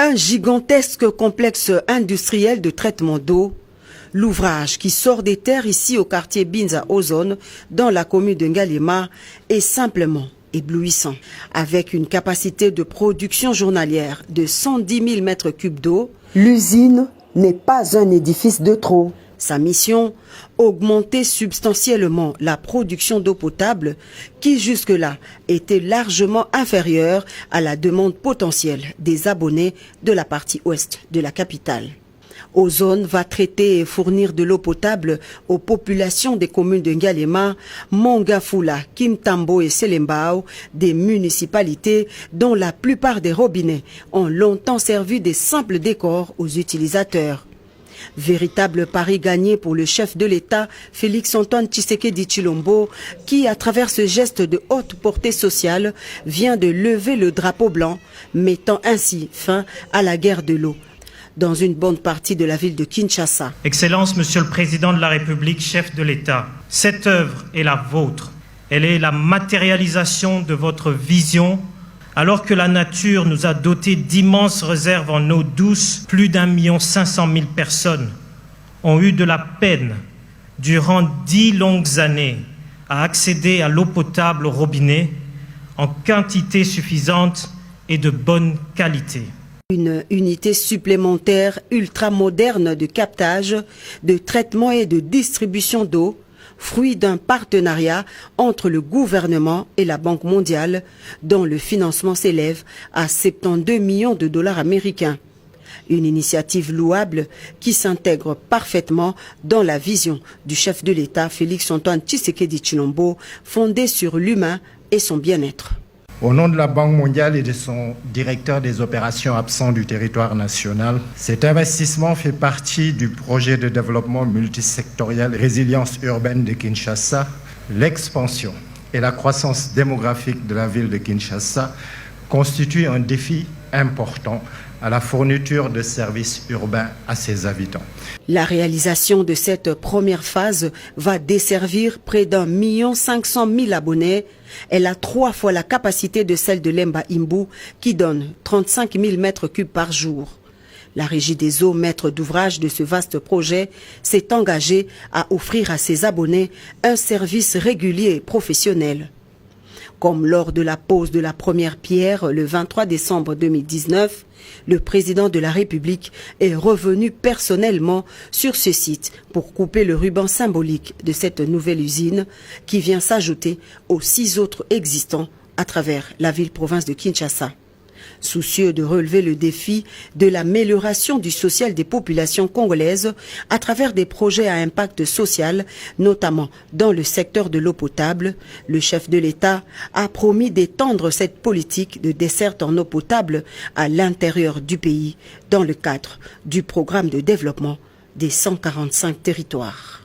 Un gigantesque complexe industriel de traitement d'eau. L'ouvrage qui sort des terres ici au quartier Binza Ozone, dans la commune de Ngalema, est simplement éblouissant. Avec une capacité de production journalière de 110 000 mètres cubes d'eau, l'usine n'est pas un édifice de trop. Sa mission, augmenter substantiellement la production d'eau potable qui jusque-là était largement inférieure à la demande potentielle des abonnés de la partie ouest de la capitale. Ozone va traiter et fournir de l'eau potable aux populations des communes de Ngalema, Mongafula, Kimtambo et Selembao, des municipalités dont la plupart des robinets ont longtemps servi de simples décors aux utilisateurs. Véritable pari gagné pour le chef de l'État, Félix-Antoine Tshisekedi Tshilombo, qui, à travers ce geste de haute portée sociale, vient de lever le drapeau blanc, mettant ainsi fin à la guerre de l'eau dans une bonne partie de la ville de Kinshasa. Excellence, Monsieur le Président de la République, chef de l'État, cette œuvre est la vôtre. Elle est la matérialisation de votre vision. Alors que la nature nous a doté d'immenses réserves en eau douce, plus d'1 500 000 personnes ont eu de la peine durant 10 longues années à accéder à l'eau potable au robinet en quantité suffisante et de bonne qualité. Une unité supplémentaire ultra-moderne de captage, de traitement et de distribution d'eau, fruit d'un partenariat entre le gouvernement et la Banque mondiale, dont le financement s'élève à 72 millions de dollars américains. Une initiative louable qui s'intègre parfaitement dans la vision du chef de l'État, Félix-Antoine Tshisekedi Tshilombo, fondée sur l'humain et son bien-être. Au nom de la Banque mondiale et de son directeur des opérations absent du territoire national, cet investissement fait partie du projet de développement multisectoriel Résilience urbaine de Kinshasa. L'expansion et la croissance démographique de la ville de Kinshasa constituent un défi important à la fourniture de services urbains à ses habitants. La réalisation de cette première phase va desservir près d'1 500 000 abonnés. Elle a 3 fois la capacité de celle de Lemba Imbu qui donne 35 000 mètres cubes par jour. La Régie des eaux, maître d'ouvrage de ce vaste projet, s'est engagée à offrir à ses abonnés un service régulier et professionnel. Comme lors de la pose de la première pierre le 23 décembre 2019, le président de la République est revenu personnellement sur ce site pour couper le ruban symbolique de cette nouvelle usine qui vient s'ajouter aux 6 autres existants à travers la ville-province de Kinshasa. Soucieux de relever le défi de l'amélioration du social des populations congolaises à travers des projets à impact social, notamment dans le secteur de l'eau potable, le chef de l'État a promis d'étendre cette politique de desserte en eau potable à l'intérieur du pays dans le cadre du programme de développement des 145 territoires.